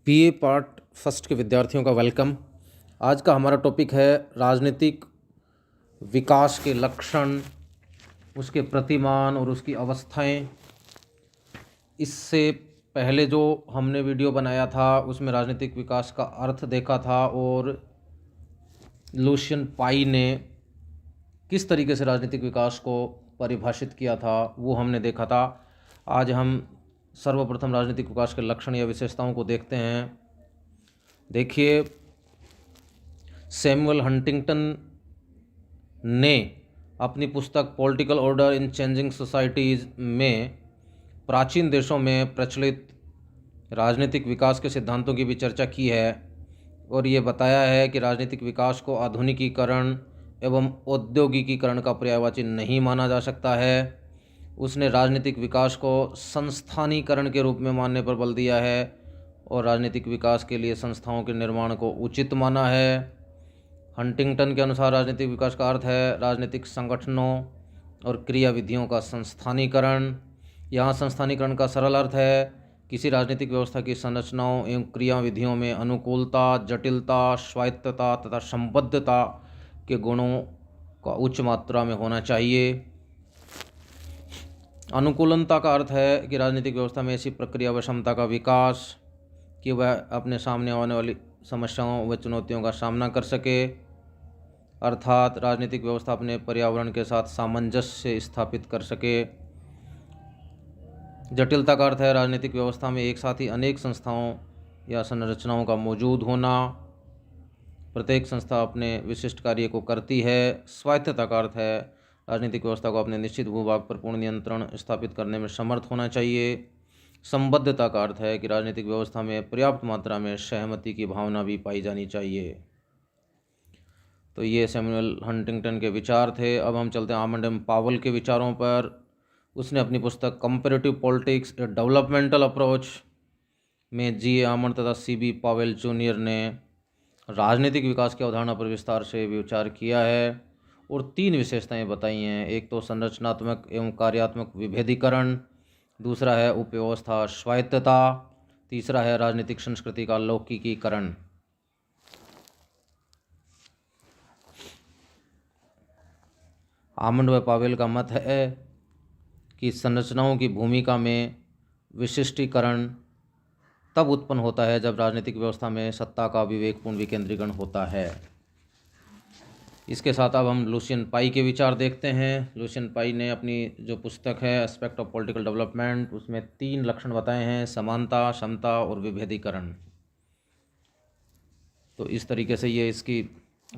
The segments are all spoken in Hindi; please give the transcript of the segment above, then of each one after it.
बीए पार्ट फर्स्ट के विद्यार्थियों का वेलकम। आज का हमारा टॉपिक है राजनीतिक विकास के लक्षण, उसके प्रतिमान और उसकी अवस्थाएं। इससे पहले जो हमने वीडियो बनाया था उसमें राजनीतिक विकास का अर्थ देखा था और लुशियन पाई ने किस तरीके से राजनीतिक विकास को परिभाषित किया था वो हमने देखा था। आज हम सर्वप्रथम राजनीतिक विकास के लक्षण या विशेषताओं को देखते हैं। देखिए, सैमुअल हंटिंगटन ने अपनी पुस्तक political order in changing societies में प्राचीन देशों में प्रचलित राजनीतिक विकास के सिद्धांतों की भी चर्चा की है और ये बताया है कि राजनीतिक विकास को आधुनिकीकरण एवं औद्योगिकीकरण का पर्यायवाची नहीं माना जा सकता है। उसने राजनीतिक विकास को संस्थानीकरण के रूप में मानने पर बल दिया है और राजनीतिक विकास के लिए संस्थाओं के निर्माण को उचित माना है। हंटिंगटन के अनुसार राजनीतिक विकास का अर्थ है राजनीतिक संगठनों और क्रियाविधियों का संस्थानीकरण। यहाँ संस्थानीकरण का सरल अर्थ है किसी राजनीतिक व्यवस्था की संरचनाओं एवं क्रियाविधियों में अनुकूलता, जटिलता, स्वायत्तता तथा संबद्धता के गुणों का उच्च मात्रा में होना चाहिए। अनुकूलनता का अर्थ है कि राजनीतिक व्यवस्था में ऐसी प्रक्रिया व क्षमता का विकास कि वह अपने सामने आने वाली समस्याओं व चुनौतियों का सामना कर सके, अर्थात राजनीतिक व्यवस्था अपने पर्यावरण के साथ सामंजस्य स्थापित कर सके। जटिलता का अर्थ है राजनीतिक व्यवस्था में एक साथ ही अनेक संस्थाओं या संरचनाओं का मौजूद होना, प्रत्येक संस्था अपने विशिष्ट कार्य को करती है। स्वायत्तता का अर्थ है राजनीतिक व्यवस्था को अपने निश्चित भूभाग पर पूर्ण नियंत्रण स्थापित करने में समर्थ होना चाहिए। संबद्धता का अर्थ है कि राजनीतिक व्यवस्था में पर्याप्त मात्रा में सहमति की भावना भी पाई जानी चाहिए। तो ये सैमुअल हंटिंगटन के विचार थे। अब हम चलते हैं आमंड एम पावेल के विचारों पर। उसने अपनी पुस्तक कंपैरेटिव पॉलिटिक्स ए डेवलपमेंटल अप्रोच में जी आमंड तथा सी.बी. पावेल जूनियर ने राजनीतिक विकास की अवधारणा पर विस्तार से विचार किया है और 3 विशेषताएं बताई हैं। एक तो संरचनात्मक एवं कार्यात्मक विभेदीकरण, दूसरा है उपव्यवस्था स्वायत्तता, तीसरा है राजनीतिक संस्कृति का लौकिकीकरण। आमंड व पावेल का मत है कि संरचनाओं की भूमिका में विशिष्टीकरण तब उत्पन्न होता है जब राजनीतिक व्यवस्था में सत्ता का विवेकपूर्ण विकेंद्रीकरण होता है। इसके साथ अब हम लुशियन पाई के विचार देखते हैं। लुशियन पाई ने अपनी जो पुस्तक है एस्पेक्ट ऑफ पॉलिटिकल डेवलपमेंट, उसमें 3 लक्षण बताए हैं: समानता, समता और विभेदीकरण। तो इस तरीके से ये इसकी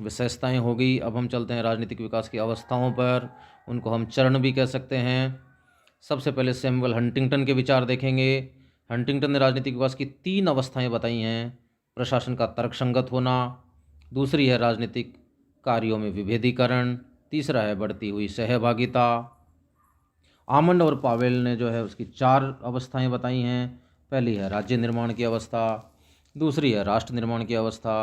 विशेषताएं हो गई। अब हम चलते हैं राजनीतिक विकास की अवस्थाओं पर, उनको हम चरण भी कह सकते हैं। सबसे पहले सैमुअल हंटिंगटन के विचार देखेंगे। हंटिंगटन ने राजनीतिक विकास की 3 अवस्थाएं बताई हैं। प्रशासन का तर्कसंगत होना, दूसरी है राजनीतिक कार्यों में विभेदीकरण, तीसरा है बढ़ती हुई सहभागिता। आमंड और पावेल ने जो है उसकी 4 अवस्थाएं बताई हैं। पहली है राज्य निर्माण की अवस्था, दूसरी है राष्ट्र निर्माण की अवस्था,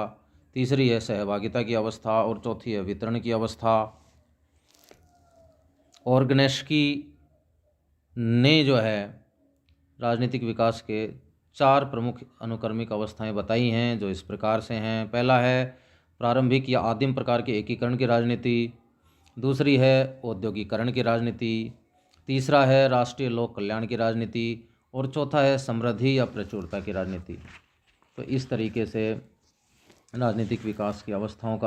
तीसरी है सहभागिता की अवस्था और चौथी है वितरण की अवस्था। ऑर्गनेस्की ने जो है राजनीतिक विकास के 4 प्रमुख अनुक्रमिक अवस्थाएं बताई हैं जो इस प्रकार से हैं। पहला है प्रारंभिक या आदिम प्रकार के एकीकरण की राजनीति, दूसरी है औद्योगिकरण की राजनीति, तीसरा है राष्ट्रीय लोक कल्याण की राजनीति और चौथा है समृद्धि या प्रचुरता की राजनीति। तो इस तरीके से राजनीतिक विकास की अवस्थाओं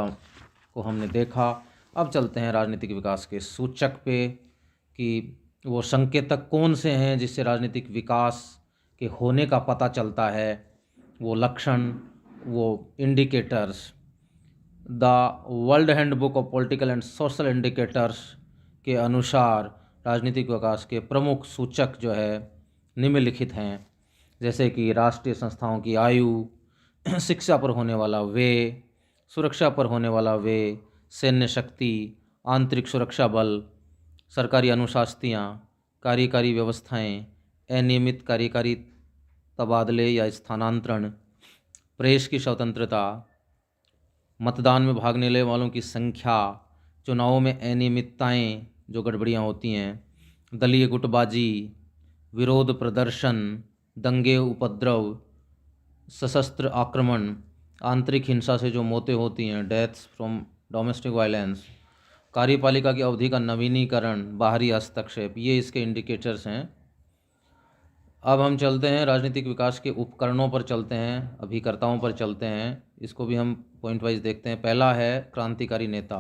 को हमने देखा। अब चलते हैं राजनीतिक विकास के सूचक पे कि वो संकेतक कौन से हैं जिससे राजनीतिक विकास के होने का पता चलता है। वो लक्षण, वो indicators. The world handbook of political and social indicators के अनुसार राजनीतिक विकास के प्रमुख सूचक जो है निम्नलिखित हैं, जैसे कि राष्ट्रीय संस्थाओं की आयु, शिक्षा पर होने वाला व्यय, सुरक्षा पर होने वाला व्यय, सैन्य शक्ति, आंतरिक सुरक्षा बल, सरकारी अनुशासनियाँ, कार्यकारी व्यवस्थाएं, अनियमित कार्यकारी तबादले या स्थानांतरण, प्रेस की स्वतंत्रता, मतदान में भाग लेने वालों की संख्या, चुनावों में अनियमितताएं जो गड़बड़ियाँ होती हैं, दलीय गुटबाजी, विरोध प्रदर्शन, दंगे उपद्रव, सशस्त्र आक्रमण, आंतरिक हिंसा से जो मौतें होती हैं, डेथ्स फ्रॉम डोमेस्टिक वायलेंस, कार्यपालिका की अवधि का नवीनीकरण, बाहरी हस्तक्षेप, ये इसके इंडिकेटर्स हैं। अब हम चलते हैं राजनीतिक विकास के उपकरणों पर चलते हैं, अभिकर्ताओं पर चलते हैं। इसको भी हम पॉइंट वाइज देखते हैं। पहला है क्रांतिकारी नेता।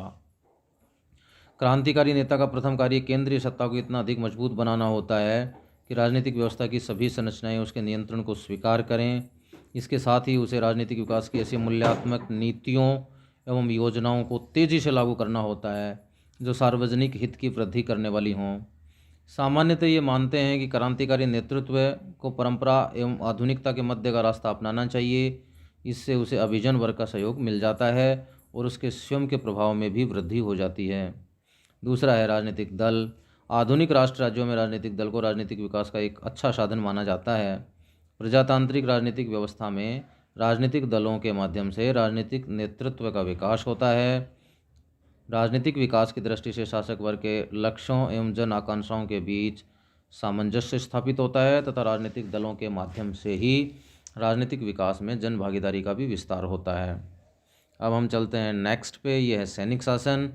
क्रांतिकारी नेता का प्रथम कार्य केंद्रीय सत्ता को इतना अधिक मजबूत बनाना होता है कि राजनीतिक व्यवस्था की सभी संरचनाएं उसके नियंत्रण को स्वीकार करें। इसके साथ ही उसे राजनीतिक विकास की ऐसी मूल्यात्मक नीतियों एवं योजनाओं को तेज़ी से लागू करना होता है जो सार्वजनिक हित की वृद्धि करने वाली हों। सामान्यतः ये मानते हैं कि क्रांतिकारी नेतृत्व को परंपरा एवं आधुनिकता के मध्य का रास्ता अपनाना चाहिए। इससे उसे अभिजन वर्ग का सहयोग मिल जाता है और उसके स्वयं के प्रभाव में भी वृद्धि हो जाती है। दूसरा है राजनीतिक दल। आधुनिक राष्ट्र राज्यों में राजनीतिक दल को राजनीतिक विकास का एक अच्छा साधन माना जाता है। प्रजातांत्रिक राजनीतिक व्यवस्था में राजनीतिक दलों के माध्यम से राजनीतिक नेतृत्व का विकास होता है। राजनीतिक विकास की दृष्टि से शासक वर्ग के लक्ष्यों एवं जन आकांक्षाओं के बीच सामंजस्य स्थापित होता है तथा राजनीतिक दलों के माध्यम से ही राजनीतिक विकास में जन भागीदारी का भी विस्तार होता है। अब हम चलते हैं नेक्स्ट पे। यह है सैनिक शासन।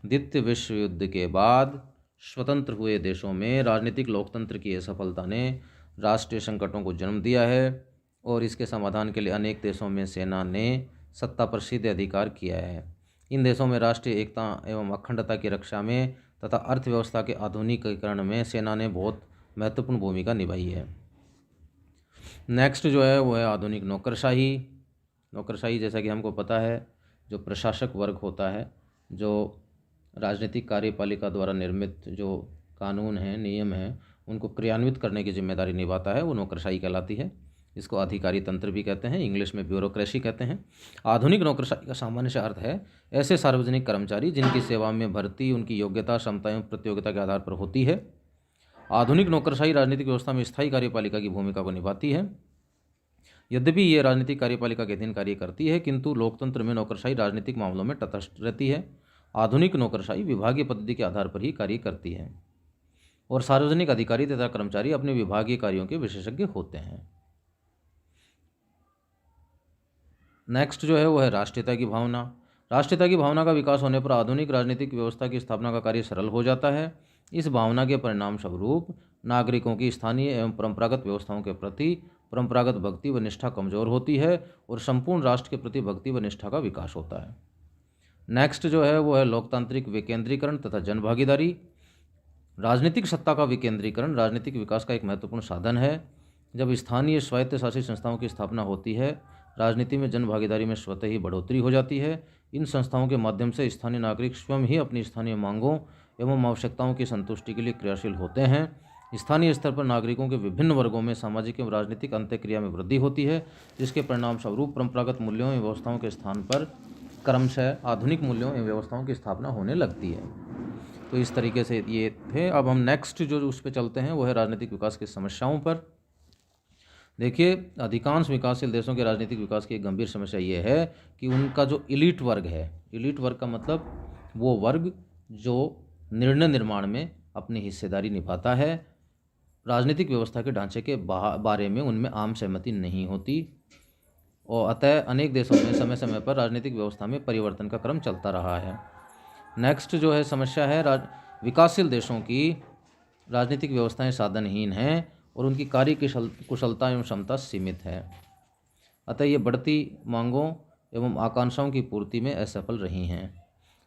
द्वितीय विश्व युद्ध के बाद स्वतंत्र हुए देशों में राजनीतिक लोकतंत्र की सफलता ने राष्ट्रीय संकटों को जन्म दिया है और इसके समाधान के लिए अनेक देशों में सेना ने सत्ता पर सीधे अधिकार किया है। इन देशों में राष्ट्रीय एकता एवं अखंडता की रक्षा में तथा अर्थव्यवस्था के आधुनिकीकरण में सेना ने बहुत महत्वपूर्ण भूमिका निभाई है। नेक्स्ट जो है वो है आधुनिक नौकरशाही। नौकरशाही जैसा कि हमको पता है, जो प्रशासक वर्ग होता है, जो राजनीतिक कार्यपालिका द्वारा निर्मित जो कानून हैं, नियम हैं, उनको क्रियान्वित करने की जिम्मेदारी निभाता है, वो नौकरशाही कहलाती है। इसको अधिकारी तंत्र भी कहते हैं, इंग्लिश में ब्यूरोक्रेसी कहते हैं। आधुनिक नौकरशाही का सामान्य से अर्थ है ऐसे सार्वजनिक कर्मचारी जिनकी सेवा में भर्ती उनकी योग्यता, क्षमता एवं प्रतियोगिता के आधार पर होती है। आधुनिक नौकरशाही राजनीतिक व्यवस्था में स्थायी कार्यपालिका की भूमिका को निभाती है। यद्यपि ये राजनीतिक कार्यपालिका के अधीन कार्य करती है, किंतु लोकतंत्र में नौकरशाही राजनीतिक मामलों में तटस्थ रहती है। आधुनिक नौकरशाही विभागीय पद्धति के आधार पर ही कार्य करती है और सार्वजनिक अधिकारी तथा कर्मचारी अपने विभागीय कार्यों के विशेषज्ञ होते हैं। नेक्स्ट जो है वो है राष्ट्रीयता की भावना। राष्ट्रीयता की भावना का विकास होने पर आधुनिक राजनीतिक व्यवस्था की स्थापना का कार्य सरल हो जाता है। इस भावना के परिणाम स्वरूप नागरिकों की स्थानीय एवं परंपरागत व्यवस्थाओं के प्रति परंपरागत भक्ति व निष्ठा कमजोर होती है और संपूर्ण राष्ट्र के प्रति भक्ति व निष्ठा का विकास होता है। नेक्स्ट जो है वो है लोकतांत्रिक विकेंद्रीकरण तथा जनभागीदारी। राजनीतिक सत्ता का विकेंद्रीकरण राजनीतिक विकास का एक महत्वपूर्ण साधन है। जब स्थानीय स्वायत्तशासित संस्थाओं की स्थापना होती है, राजनीति में जनभागीदारी में स्वतः ही बढ़ोतरी हो जाती है। इन संस्थाओं के माध्यम से स्थानीय नागरिक स्वयं ही अपनी स्थानीय मांगों एवं आवश्यकताओं की संतुष्टि के लिए क्रियाशील होते हैं। स्थानीय स्तर पर नागरिकों के विभिन्न वर्गों में सामाजिक एवं राजनीतिक अंतःक्रिया में वृद्धि होती है, जिसके परिणाम स्वरूप परंपरागत मूल्यों एवं व्यवस्थाओं के स्थान पर क्रमशः आधुनिक मूल्यों एवं व्यवस्थाओं की स्थापना होने लगती है। तो इस तरीके से ये थे। अब हम नेक्स्ट जो उस पर चलते हैं वो है राजनीतिक विकास की समस्याओं पर। देखिए, अधिकांश विकासशील देशों के राजनीतिक विकास की एक गंभीर समस्या ये है कि उनका जो इलीट वर्ग है, इलीट वर्ग का मतलब वो वर्ग जो निर्णय निर्माण में अपनी हिस्सेदारी निभाता है, राजनीतिक व्यवस्था के ढांचे के बारे में उनमें आम सहमति नहीं होती और अतः अनेक देशों में समय समय पर राजनीतिक व्यवस्था में परिवर्तन का क्रम चलता रहा है। नेक्स्ट जो है समस्या है विकासशील देशों की राजनीतिक व्यवस्थाएं साधनहीन हैं और उनकी कार्य कुशलता एवं क्षमता सीमित है, अतः ये बढ़ती मांगों एवं आकांक्षाओं की पूर्ति में असफल रही हैं।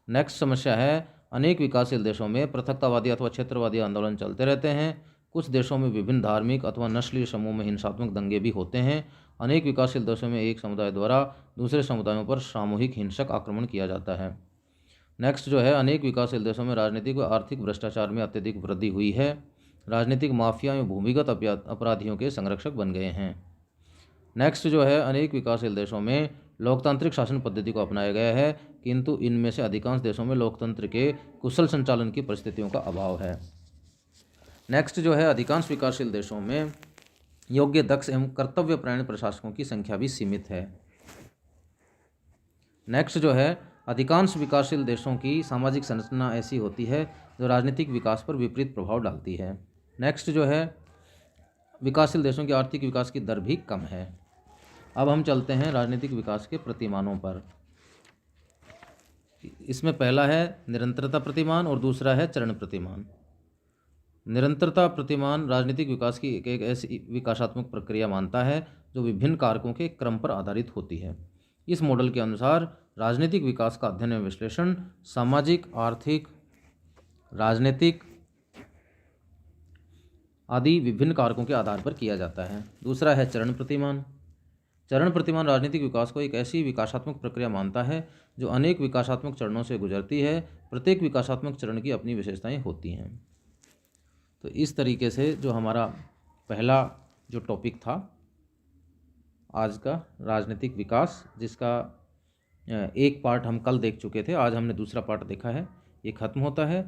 नेक्स्ट समस्या है अनेक विकासशील देशों में पृथकतावादी अथवा क्षेत्रवादी आंदोलन चलते रहते हैं। कुछ देशों में विभिन्न धार्मिक अथवा नस्लीय समूह में हिंसात्मक दंगे भी होते हैं। अनेक विकासशील देशों में एक समुदाय द्वारा दूसरे समुदायों पर सामूहिक हिंसक आक्रमण किया जाता है। नेक्स्ट जो है अनेक विकासशील देशों में राजनीतिक व आर्थिक भ्रष्टाचार में अत्यधिक वृद्धि हुई है। राजनीतिक माफिया एवं भूमिगत अपराधियों के संरक्षक बन गए हैं। नेक्स्ट जो है अनेक विकासशील देशों में लोकतांत्रिक शासन पद्धति को अपनाया गया है, किंतु इनमें से अधिकांश देशों में लोकतंत्र के कुशल संचालन की परिस्थितियों का अभाव है। नेक्स्ट जो है अधिकांश विकासशील देशों में योग्य, दक्ष एवं कर्तव्यपरायण प्रशासकों की संख्या भी सीमित है। नेक्स्ट जो है अधिकांश विकासशील देशों की सामाजिक संरचना ऐसी होती है जो राजनीतिक विकास पर विपरीत प्रभाव डालती है। नेक्स्ट जो है विकासशील देशों की आर्थिक विकास की दर भी कम है। अब हम चलते हैं राजनीतिक विकास के प्रतिमानों पर। इसमें पहला है निरंतरता प्रतिमान और दूसरा है चरण प्रतिमान। निरंतरता प्रतिमान राजनीतिक विकास की एक ऐसी विकासात्मक प्रक्रिया मानता है जो विभिन्न कारकों के क्रम पर आधारित होती है। इस मॉडल के अनुसार राजनीतिक विकास का अध्ययन एवं विश्लेषण सामाजिक, आर्थिक, राजनीतिक आदि विभिन्न कारकों के आधार पर किया जाता है। दूसरा है चरण प्रतिमान। चरण प्रतिमान राजनीतिक विकास को एक ऐसी विकासात्मक प्रक्रिया मानता है जो अनेक विकासात्मक चरणों से गुजरती है। प्रत्येक विकासात्मक चरण की अपनी विशेषताएं होती हैं। तो इस तरीके से जो हमारा पहला जो टॉपिक था आज का राजनीतिक विकास, जिसका एक पार्ट हम कल देख चुके थे, आज हमने दूसरा पार्ट देखा है, ये ख़त्म होता है।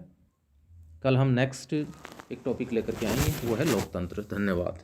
कल हम नेक्स्ट एक टॉपिक लेकर के आएंगे, वो है लोकतंत्र। धन्यवाद।